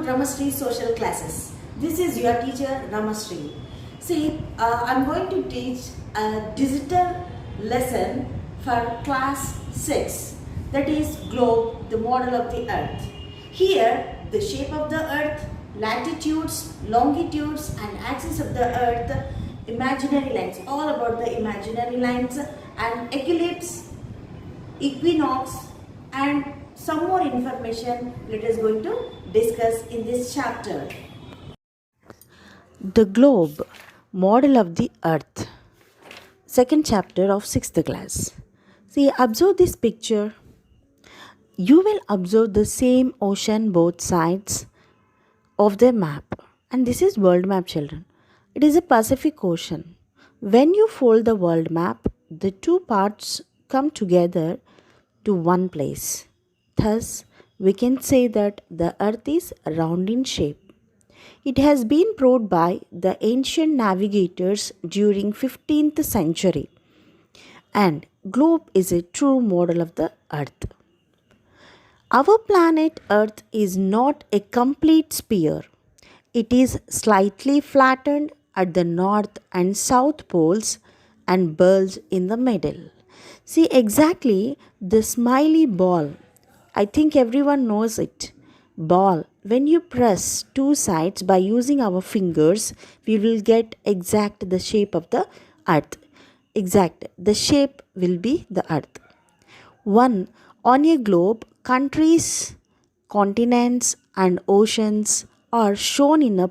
Ramasri Social Classes. This is your teacher Ramasri. See, I'm going to teach a digital lesson for class 6, that is globe, the model of the earth. Here, the shape of the earth, latitudes, longitudes and axis of the earth, imaginary lines, all about the imaginary lines, and eclipse, equinox and some more information let us going to discuss in this chapter. The globe, model of the earth. Second chapter of 6th class. See, observe this picture. You will observe the same ocean both sides of the map. And this is world map, children. It is a Pacific Ocean. When you fold the world map, the two parts come together to one place. Thus, we can say that the earth is round in shape. It has been proved by the ancient navigators during 15th century, and globe is a true model of the earth. Our planet earth is not a complete sphere. It is slightly flattened at the north and south poles and bulged in the middle. See exactly the smiley ball. I think everyone knows it. Ball. When you press two sides by using our fingers, we will get exact the shape of the earth. Exact. The shape will be the earth. 1. On a globe, countries, continents, and oceans are shown in a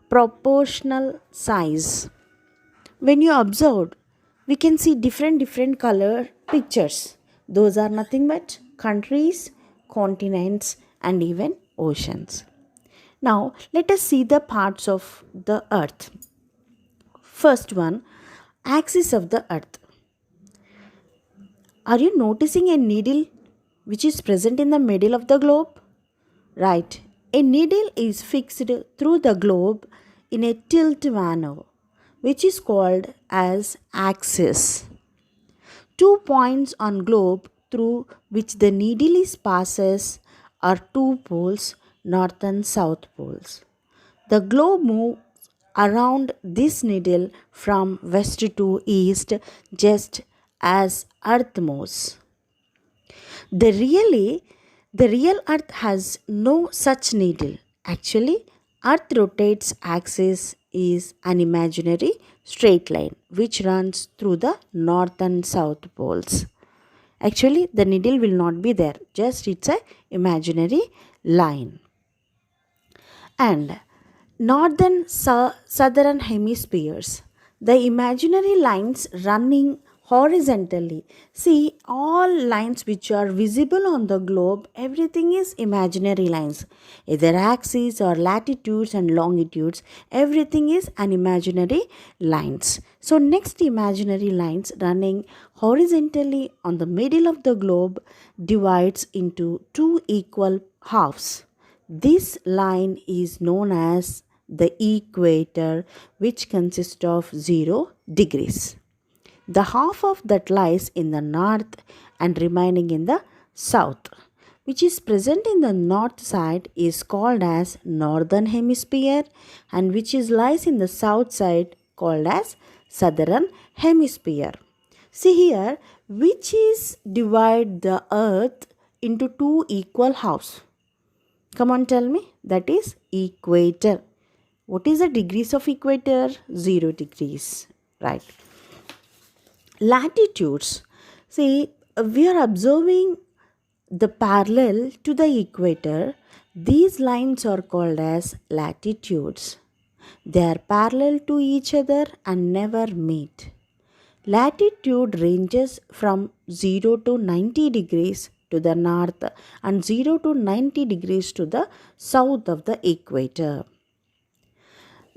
proportional size. When you observe, we can see different color pictures. Those are nothing but countries, continents, and even oceans. Now, let us see the parts of the earth. First one, axis of the earth. Are you noticing a needle which is present in the middle of the globe? Right. A needle is fixed through the globe in a tilt manner, which is called as axis. 2 points on globe through which the needle is passes are two poles, north and south poles. The globe moves around this needle from west to east just as earth moves. The real earth has no such needle. Actually, earth rotates axis is an imaginary straight line which runs through the north and south poles. Actually, the needle will not be there, just it's a imaginary line. And northern southern hemispheres, the imaginary lines running horizontally. See, all lines which are visible on the globe, everything is imaginary lines, either axes or latitudes and longitudes, everything is an imaginary lines. So next, imaginary lines running horizontally on the middle of the globe divides into two equal halves. This line is known as the equator, which consists of 0 degrees. The half of that lies in the north and remaining in the south, which is present in the north side, is called as northern hemisphere, and which is lies in the south side called as southern hemisphere. See here, which is divide the earth into two equal halves. Come on, tell me. That is equator. What is the degrees of equator? 0 degrees. Right. Latitudes. See, we are observing the parallel to the equator. These lines are called as latitudes. They are parallel to each other and never meet. Latitude ranges from 0 to 90 degrees to the north and 0 to 90 degrees to the south of the equator.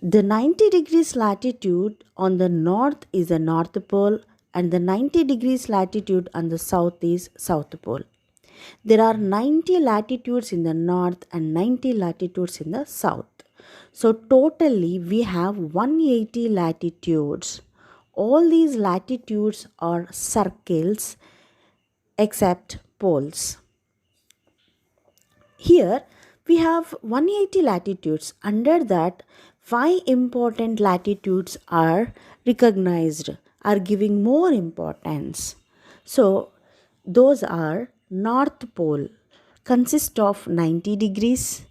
The 90 degrees latitude on the north is the north pole and the 90 degrees latitude on the south is south pole. There are 90 latitudes in the north and 90 latitudes in the south. So totally we have 180 latitudes. All these latitudes are circles except poles. Here We have 180 latitudes. Under that, 5 important latitudes are recognized, are giving more importance. So, those are North Pole, consists of 90 degrees,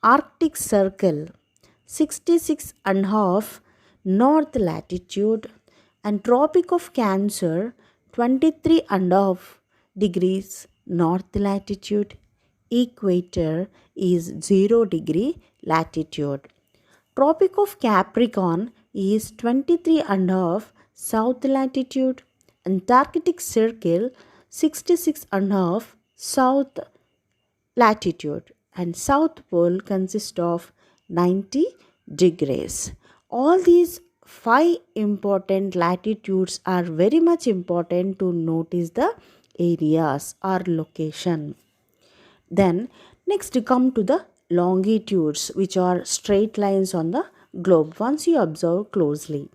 Arctic Circle, 66 and a half north latitude, and Tropic of Cancer, 23 and a half degrees north latitude. Equator is 0 degree latitude. Tropic of Capricorn is 23 and a half south latitude. Antarctic Circle 66 and a half south latitude, and South Pole consists of 90 degrees. All these 5 important latitudes are very much important to notice the areas or location. Then next come to the longitudes, which are straight lines on the globe once you observe closely.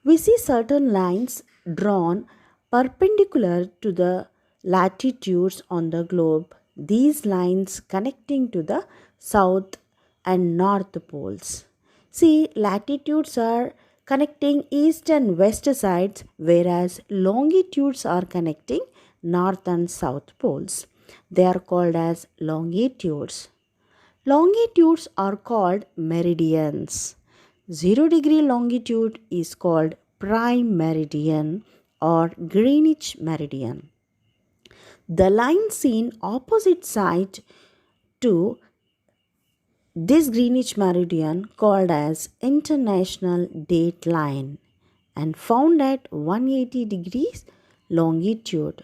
We see certain lines drawn perpendicular to the latitudes on the globe. These lines connecting to the south and north poles. See, latitudes are connecting east and west sides, whereas longitudes are connecting north and south poles. They are called as longitudes. Longitudes are called meridians. 0 degree longitude is called prime meridian or Greenwich meridian. The line seen opposite side to this Greenwich meridian called as international date line and found at 180 degrees longitude.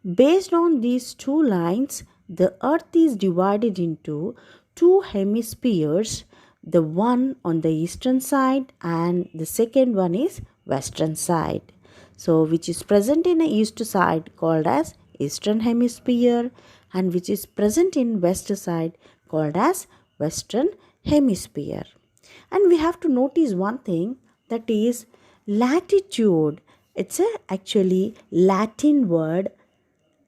Based on these two lines, the earth is divided into two hemispheres, the one on the eastern side and the second one is western side. So which is present in the east side called as eastern hemisphere and which is present in west side called as western hemisphere. And we have to notice one thing, that is latitude. It's a actually Latin word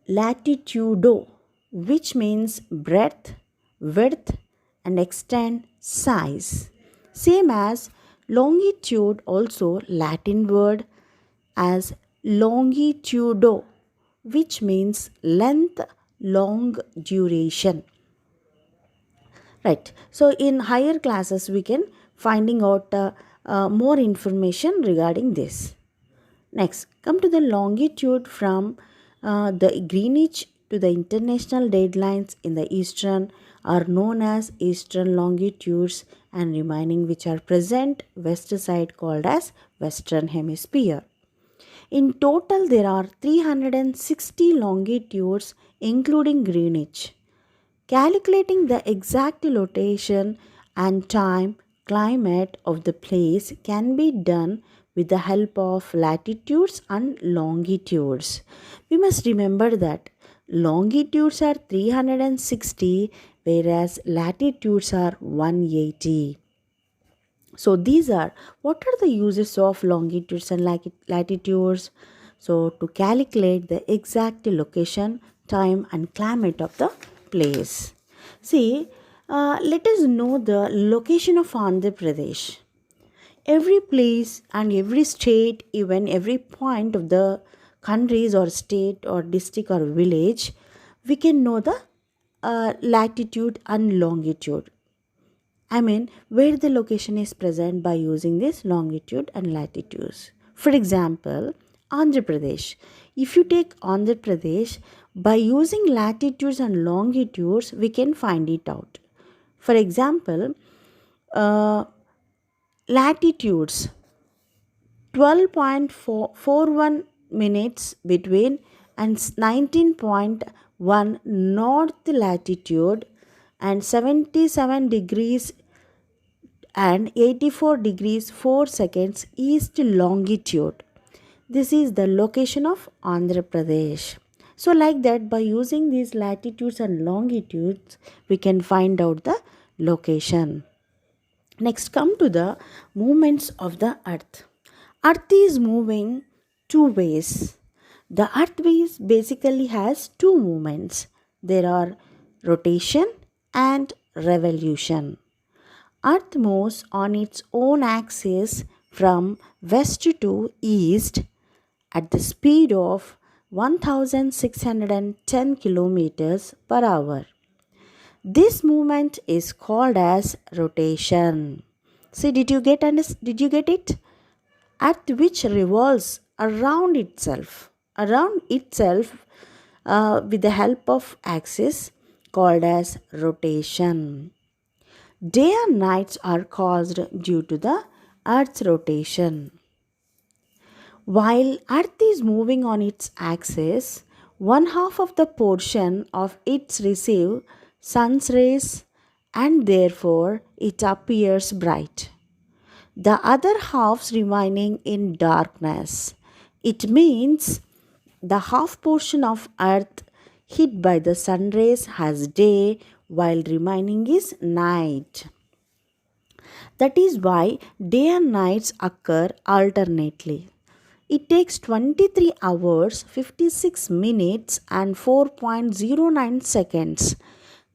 latitudo, which means breadth, width, and extent, size. Same as longitude, also Latin word as longitudo, which means length, long duration. Right. So in higher classes, we can finding out more information regarding this. Next, come to the longitude from the Greenwich to the international deadlines in the eastern are known as eastern longitudes, and remaining which are present west side called as western hemisphere. In total, there are 360 longitudes including Greenwich. Calculating the exact location and time climate of the place can be done with the help of latitudes and longitudes. We must remember that longitudes are 360 whereas latitudes are 180. So these are what are the uses of longitudes and latitudes? So to calculate the exact location, time and climate of the place. See, let us know the location of Andhra Pradesh. Every place and every state, even every point of the countries or state or district or village, we can know the latitude and longitude. I mean, where the location is present by using this longitude and latitudes. For example, Andhra Pradesh. If you take Andhra Pradesh, by using latitudes and longitudes, we can find it out. For example, latitudes 12.41 minutes between and 19.1 north latitude and 77 degrees and 84 degrees 4 seconds east longitude. This is the location of Andhra Pradesh. So like that, by using these latitudes and longitudes, we can find out the location. Next, come to the movements of the earth. Earth is moving two ways. The earth basically has two movements. There are rotation and revolution. Earth moves on its own axis from west to east at the speed of 1610 kilometers per hour. This movement is called as rotation. See, did you get it? Earth which revolves around itself with the help of axis called as rotation. Day and nights are caused due to the Earth's rotation. While Earth is moving on its axis, one half of the portion of it receives sun's rays and therefore it appears bright. The other half remaining in darkness. It means the half portion of Earth hit by the sun rays has day while remaining is night. That is why day and nights occur alternately. It takes 23 hours, 56 minutes, and 4.09 seconds,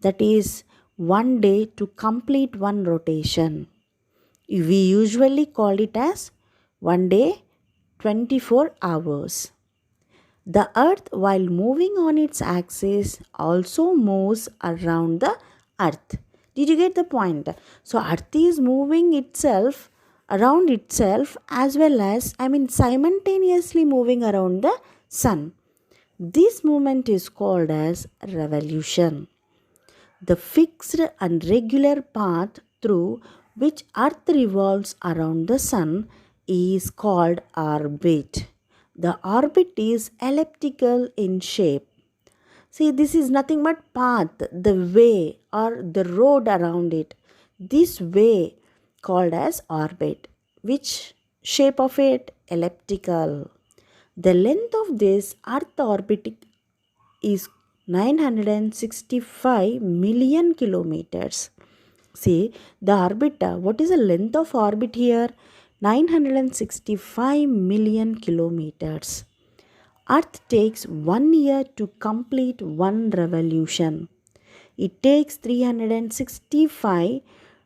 that is, one day to complete one rotation. We usually call it as one day, 24 hours. The earth, while moving on its axis, also moves around the earth. Did you get the point? So, earth is moving itself around itself as well as, simultaneously moving around the sun. This movement is called as revolution. The fixed and regular path through which earth revolves around the sun is called orbit. The orbit is elliptical in shape. See, this is nothing but path, the way or the road around it. This way called as orbit. Which shape of it? Elliptical. The length of this earth orbit is 965 million kilometers. See, the orbit, what is the length of orbit here? 965 million kilometers. Earth takes 1 year to complete one revolution. It takes 365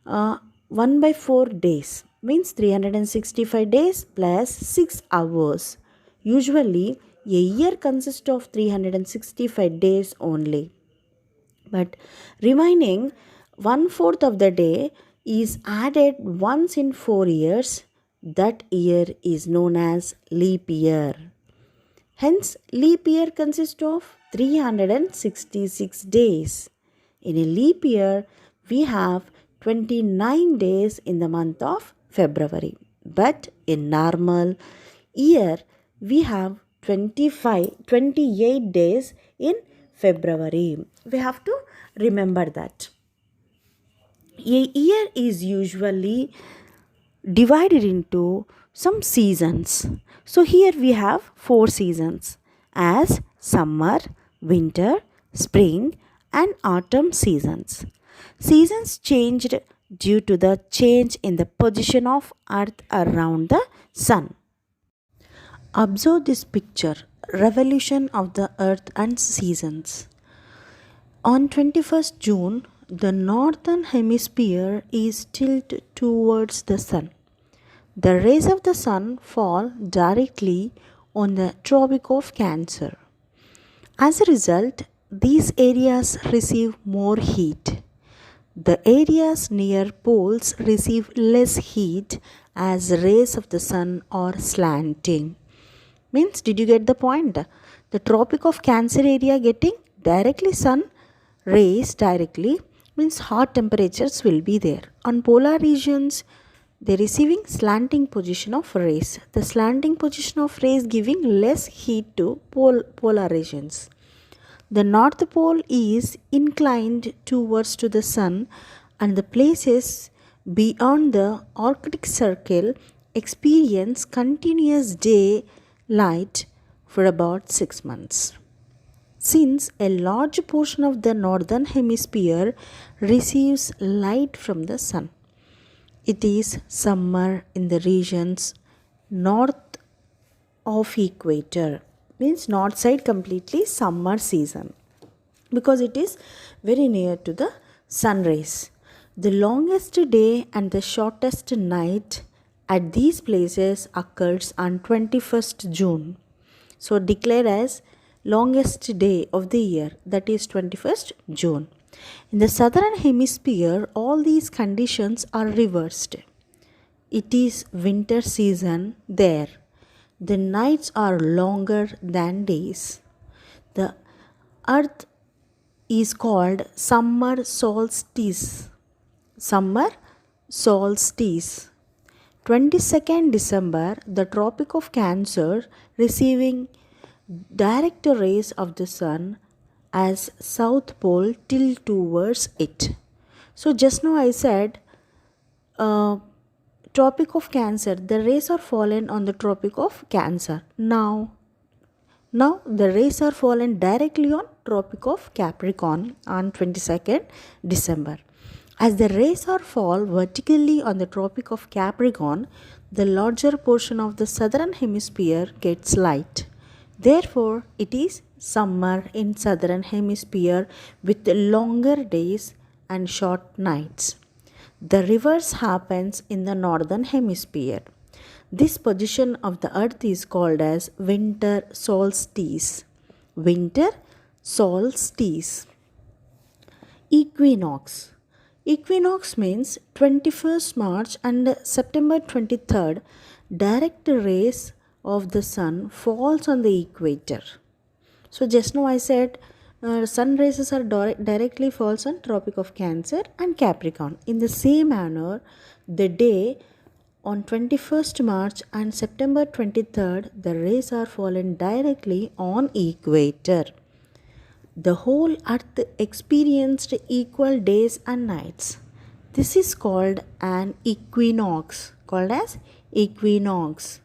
1 by 4 days. Means 365 days plus 6 hours. Usually, a year consists of 365 days only. But remaining 1/4 of the day is added once in 4 years. That year is known as leap year. Hence, leap year consists of 366 days. In a leap year, we have 29 days in the month of February. But in normal year, we have 28 days in February. We have to remember that. A year is usually divided into some seasons. So here we have 4 seasons as summer, winter, spring and autumn seasons. Seasons changed due to the change in the position of earth around the sun. Observe this picture, revolution of the earth and seasons. On 21st June, the northern hemisphere is tilted towards the sun. The rays of the sun fall directly on the Tropic of Cancer. As a result, these areas receive more heat. The areas near poles receive less heat as rays of the sun are slanting. Means, did you get the point? The Tropic of Cancer area getting directly sun rays directly means hot temperatures will be there. On polar regions, they are receiving slanting position of rays. The slanting position of rays giving less heat to polar regions. The North Pole is inclined towards to the sun and the places beyond the Arctic Circle experience continuous daylight for about 6 months. Since a large portion of the northern hemisphere receives light from the sun, it is summer in the regions north of equator. Means north side completely summer season because it is very near to the sun rays. The longest day and the shortest night at these places occurs on 21st June. So declared as longest day of the year, that is 21st June. In the southern hemisphere, all these conditions are reversed. It is winter season there. The nights are longer than days. The earth is called summer solstice. Summer solstice. 22nd December, the Tropic of Cancer receiving direct rays of the sun as south pole tilt towards it. So just now I said Tropic of Cancer, the rays are fallen on the Tropic of Cancer. Now the rays are fallen directly on Tropic of Capricorn on 22nd December. As the rays are fall vertically on the Tropic of Capricorn, the larger portion of the southern hemisphere gets light. Therefore, it is summer in southern hemisphere with longer days and short nights. The reverse happens in the northern hemisphere. This position of the earth is called as winter solstice. Winter solstice. Equinox. Equinox means 21st March and September 23rd, direct rays of the sun falls on the equator. So just now I said sun rays are directly falls on Tropic of Cancer and Capricorn. In the same manner, the day on 21st March and September 23rd, the rays are fallen directly on equator. The whole earth experienced equal days and nights. This is called an equinox, called as equinox.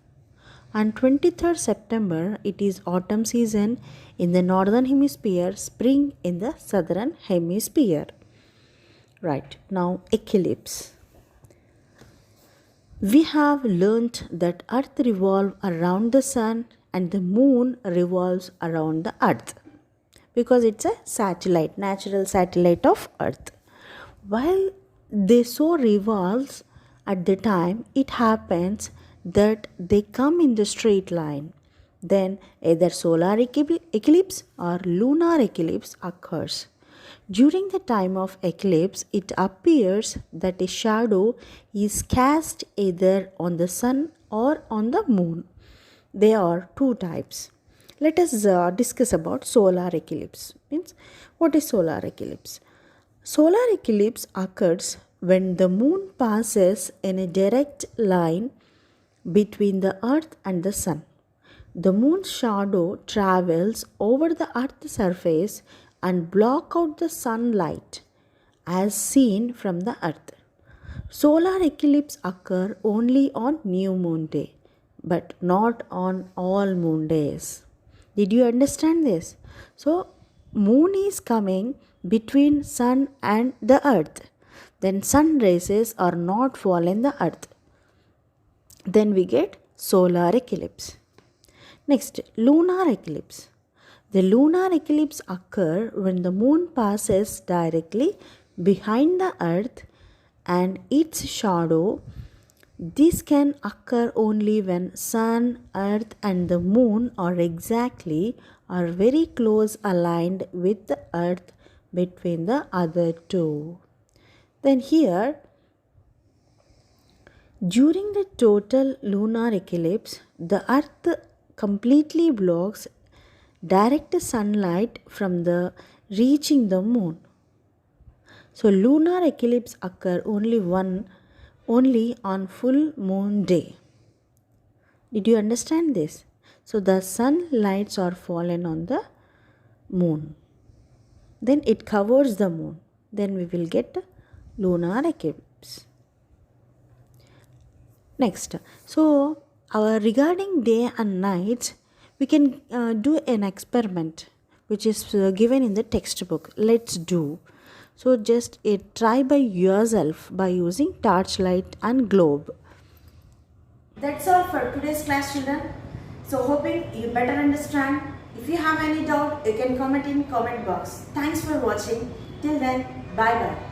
On 23rd September, it is autumn season in the northern hemisphere, spring in the southern hemisphere. Right, now eclipse. We have learnt that earth revolves around the sun and the moon revolves around the earth, because it's a satellite, natural satellite of earth. While they so revolves, at the time it happens that they come in the straight line. Then either solar eclipse or lunar eclipse occurs. During the time of eclipse, it appears that a shadow is cast either on the sun or on the moon. There are two types. Let us discuss about solar eclipse. Means, what is solar eclipse? Solar eclipse occurs when the moon passes in a direct line between the earth and the sun. The moon's shadow travels over the earth's surface and block out the sunlight as seen from the earth. Solar eclipse occur only on new moon day, but not on all moon days. Did you understand this? So, moon is coming between sun and the earth. Then sun rays are not falling the earth. Then we get solar eclipse. Next, lunar eclipse. The lunar eclipse occur when the moon passes directly behind the earth and its shadow. This can occur only when sun, earth and the moon are exactly or very close aligned with the earth between the other two. Then here, during the total lunar eclipse, the earth completely blocks direct sunlight from the reaching the moon. So lunar eclipse occur only on full moon day. Did you understand this? So the sunlights are fallen on the moon. Then it covers the moon. Then we will get lunar eclipse. Next, so regarding day and night, we can do an experiment which is given in the textbook. Let's do. So just try by yourself by using torchlight and globe. That's all for today's class, children. So hoping you better understand. If you have any doubt, you can comment in comment box. Thanks for watching. Till then, bye bye.